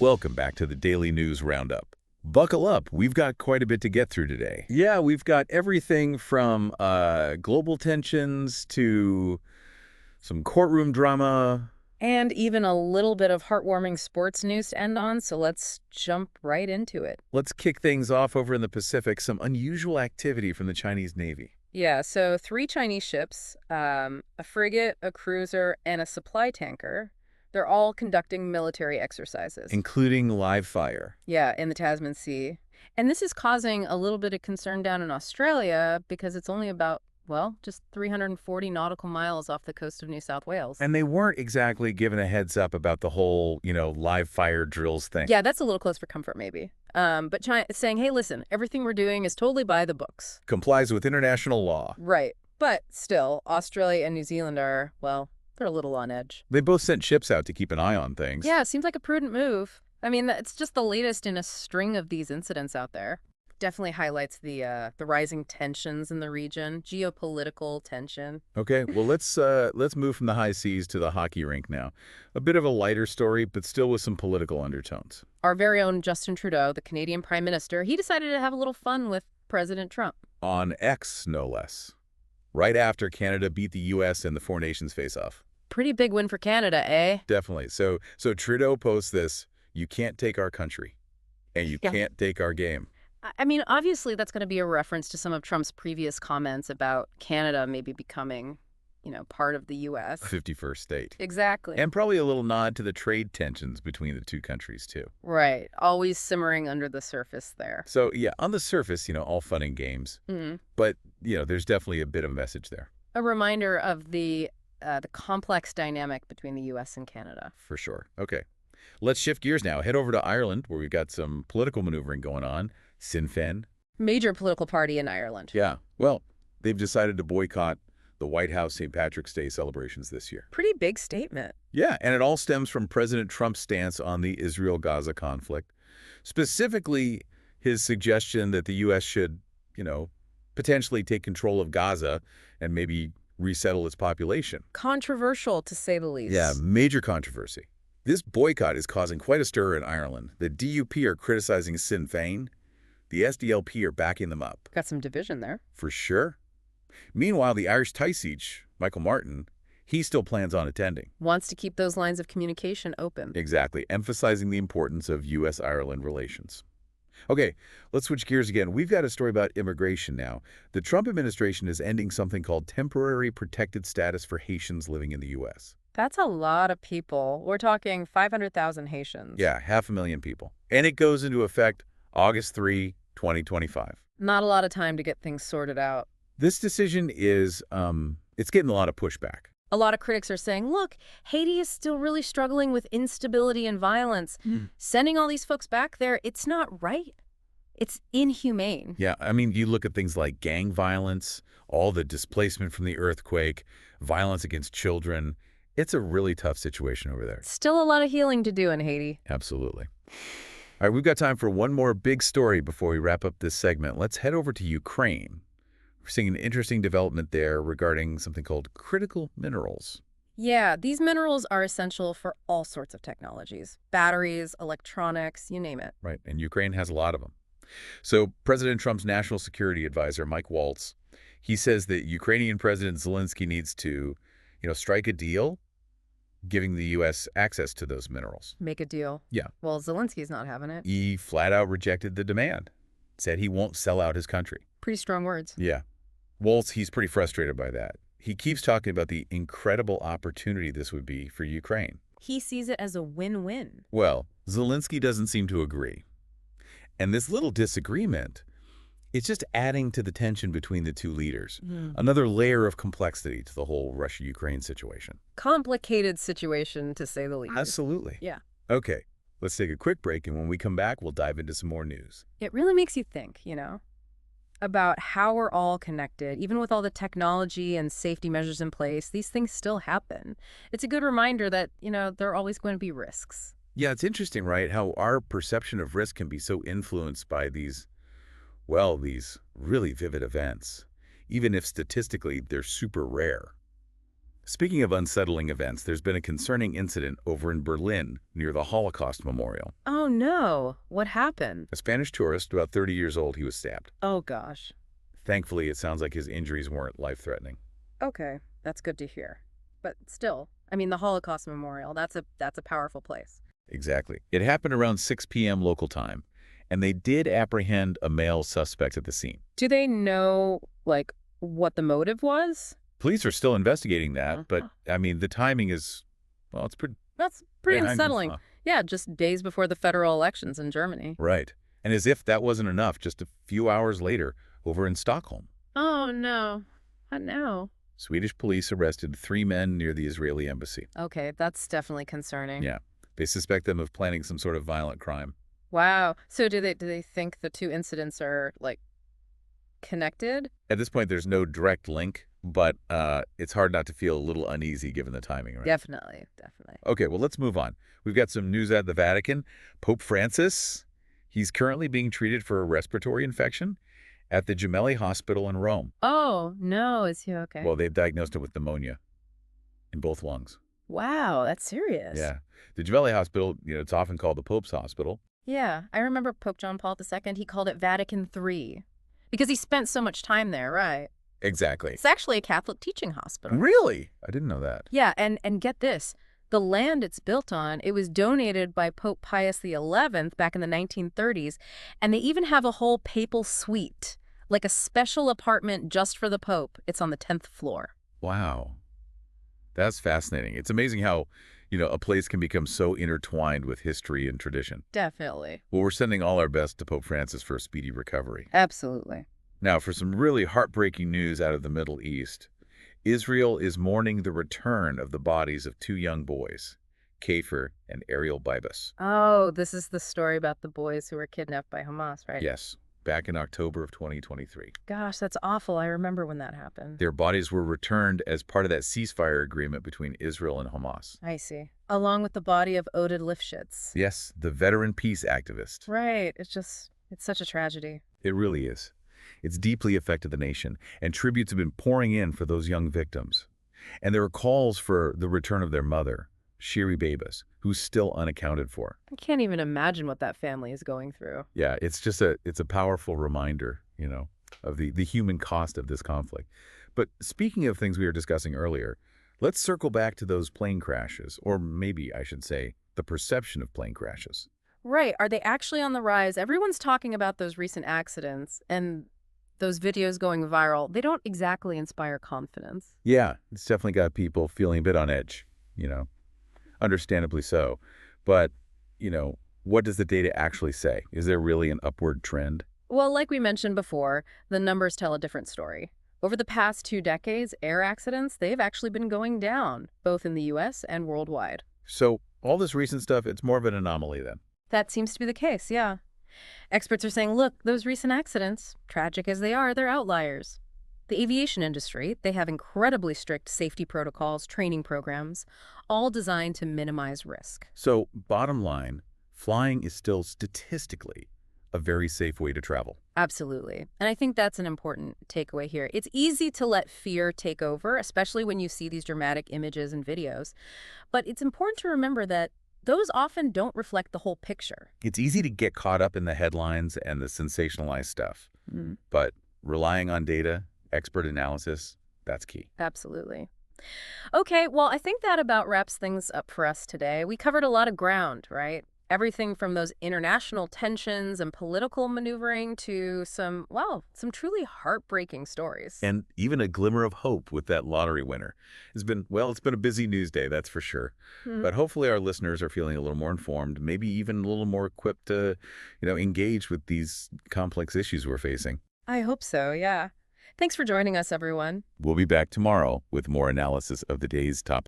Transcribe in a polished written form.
Welcome back to the Daily News Roundup. Buckle up, we've got quite a bit to get through today. Yeah, we've got everything from global tensions to some courtroom drama. And even a little bit of heartwarming sports news to end on, so let's jump right into it. Let's kick things off over in the Pacific, some unusual activity from the Chinese Navy. Yeah, so 3 Chinese ships, a frigate, a cruiser, and a supply tanker, they're all conducting military exercises. Including live fire. Yeah, in the Tasman Sea. And this is causing a little bit of concern down in Australia because it's only about, well, just 340 nautical miles off the coast of New South Wales. And they weren't exactly given a heads up about the whole, live fire drills thing. Yeah, that's a little close for comfort, maybe. But China is saying, hey, listen, everything we're doing is totally by the books. Complies with international law. Right. But still, Australia and New Zealand are, well, they're a little on edge. They both sent ships out to keep an eye on things. Yeah, it seems like a prudent move. I mean, it's just the latest in a string of these incidents out there. Definitely highlights the rising tensions in the region, geopolitical tension. Okay, well, let's move from the high seas to the hockey rink now. A bit of a lighter story, but still with some political undertones. Our very own Justin Trudeau, the Canadian Prime Minister, he decided to have a little fun with President Trump. On X, no less. Right after Canada beat the U.S. in the Four Nations face-off. Pretty big win for Canada, eh? Definitely. So Trudeau posts this, you can't take our country, and you can't take our game. I mean, obviously, that's going to be a reference to some of Trump's previous comments about Canada maybe becoming, part of the U.S. 51st state. Exactly. And probably a little nod to the trade tensions between the two countries, too. Right. Always simmering under the surface there. So, yeah, on the surface, all fun and games. Mm-hmm. But, there's definitely a bit of a message there. A reminder of the complex dynamic between the U.S. and Canada. For sure. Okay. Let's shift gears now. Head over to Ireland, where we've got some political maneuvering going on. Sinn Féin. Major political party in Ireland. Yeah. Well, they've decided to boycott the White House St. Patrick's Day celebrations this year. Pretty big statement. Yeah, and it all stems from President Trump's stance on the Israel-Gaza conflict. Specifically, his suggestion that the U.S. should, potentially take control of Gaza and maybe resettle its population. Controversial, to say the least. Yeah, major controversy. This boycott is causing quite a stir in Ireland. The DUP are criticizing Sinn Féin. The SDLP are backing them up. Got some division there. For sure. Meanwhile, the Irish Taoiseach, Michael Martin, he still plans on attending. Wants to keep those lines of communication open. Exactly, emphasizing the importance of U.S.-Ireland relations. Okay, let's switch gears again. We've got a story about immigration now. The Trump administration is ending something called temporary protected status for Haitians living in the U.S. That's a lot of people. We're talking 500,000 Haitians. Yeah, 500,000 people. And it goes into effect August 3, 2025. Not a lot of time to get things sorted out. This decision is, it's getting a lot of pushback. A lot of critics are saying, look, Haiti is still really struggling with instability and violence. Sending all these folks back there, it's not right. It's inhumane. Yeah, I mean, you look at things like gang violence, all the displacement from the earthquake, violence against children. It's a really tough situation over there. Still a lot of healing to do in Haiti. Absolutely. All right, we've got time for one more big story before we wrap up this segment. Let's head over to Ukraine. We're seeing an interesting development there regarding something called critical minerals. Yeah, these minerals are essential for all sorts of technologies. Batteries, electronics, you name it. Right, and Ukraine has a lot of them. So President Trump's national security advisor, Mike Waltz, he says that Ukrainian President Zelensky needs to, strike a deal giving the U.S. access to those minerals. Make a deal. Yeah. Well, Zelensky's not having it. He flat out rejected the demand, said he won't sell out his country. Pretty strong words. Yeah. Waltz, he's pretty frustrated by that. He keeps talking about the incredible opportunity this would be for Ukraine. He sees it as a win-win. Well, Zelensky doesn't seem to agree. And this little disagreement, it's just adding to the tension between the two leaders. Another layer of complexity to the whole Russia-Ukraine situation. Complicated situation, to say the least. Absolutely. Yeah. Okay, let's take a quick break, and when we come back, we'll dive into some more news. It really makes you think, about how we're all connected. Even with all the technology and safety measures in place, these things still happen. It's a good reminder that, there are always going to be risks. Yeah, it's interesting, right, how our perception of risk can be so influenced by these really vivid events, even if statistically they're super rare. Speaking of unsettling events, there's been a concerning incident over in Berlin near the Holocaust Memorial. Oh, no. What happened? A Spanish tourist, about 30 years old, he was stabbed. Oh, gosh. Thankfully, it sounds like his injuries weren't life-threatening. Okay, that's good to hear. But still, I mean, the Holocaust Memorial, that's a powerful place. Exactly. It happened around 6 p.m. local time, and they did apprehend a male suspect at the scene. Do they know, like, what the motive was? Police are still investigating that, but, Uh-huh. I mean, the timing is, well, it's pretty That's pretty behind us, unsettling. huh? Yeah, just days before the federal elections in Germany. Right. And as if that wasn't enough, just a few hours later, over in Stockholm, Oh, no. What now? Swedish police arrested 3 men near the Israeli embassy. Okay, that's definitely concerning. Yeah. They suspect them of planning some sort of violent crime. Wow. So do they think the two incidents are, like, connected? At this point, there's no direct link, but it's hard not to feel a little uneasy given the timing, right? Definitely, definitely. Okay, well, let's move on. We've got some news out of the Vatican. Pope Francis, he's currently being treated for a respiratory infection at the Gemelli Hospital in Rome. Oh, no, is he okay? Well, they've diagnosed him with pneumonia in both lungs. Wow, that's serious. Yeah. The Gemelli Hospital, it's often called the Pope's Hospital. Yeah, I remember Pope John Paul II, he called it Vatican III because he spent so much time there, right? Exactly. It's actually a Catholic teaching hospital. Really? I didn't know that. Yeah, and get this. The land it's built on, it was donated by Pope Pius XI back in the 1930s, and they even have a whole papal suite, like a special apartment just for the Pope. It's on the 10th floor. Wow. That's fascinating. It's amazing how, a place can become so intertwined with history and tradition. Definitely. Well, we're sending all our best to Pope Francis for a speedy recovery. Absolutely. Now, for some really heartbreaking news out of the Middle East, Israel is mourning the return of the bodies of 2 young boys, Kafir and Ariel Bibas. Oh, this is the story about the boys who were kidnapped by Hamas, right? Yes, back in October of 2023. Gosh, that's awful. I remember when that happened. Their bodies were returned as part of that ceasefire agreement between Israel and Hamas. I see. Along with the body of Oded Lifshitz. Yes, the veteran peace activist. Right. It's such a tragedy. It really is. It's deeply affected the nation, and tributes have been pouring in for those young victims. And there are calls for the return of their mother, Shiri Babas, who's still unaccounted for. I can't even imagine what that family is going through. Yeah, it's a powerful reminder, of the human cost of this conflict. But speaking of things we were discussing earlier, let's circle back to those plane crashes, or maybe I should say the perception of plane crashes. Right. Are they actually on the rise? Everyone's talking about those recent accidents and those videos going viral. They don't exactly inspire confidence. Yeah, it's definitely got people feeling a bit on edge, understandably so. But, what does the data actually say? Is there really an upward trend? Well, like we mentioned before, the numbers tell a different story. Over the past 2 decades, air accidents, they've actually been going down, both in the U.S. and worldwide. So all this recent stuff, it's more of an anomaly then. That seems to be the case, yeah. Experts are saying, look, those recent accidents, tragic as they are, they're outliers. The aviation industry, they have incredibly strict safety protocols, training programs, all designed to minimize risk. So bottom line, flying is still statistically a very safe way to travel. Absolutely. And I think that's an important takeaway here. It's easy to let fear take over, especially when you see these dramatic images and videos. But it's important to remember that those often don't reflect the whole picture. It's easy to get caught up in the headlines and the sensationalized stuff. Mm. But relying on data, expert analysis, that's key. Absolutely. Okay, well, I think that about wraps things up for us today. We covered a lot of ground, right? Everything from those international tensions and political maneuvering to some truly heartbreaking stories. And even a glimmer of hope with that lottery winner. It's been a busy news day, that's for sure. But hopefully our listeners are feeling a little more informed, maybe even a little more equipped to, engage with these complex issues we're facing. I hope so, yeah. Thanks for joining us, everyone. We'll be back tomorrow with more analysis of the day's top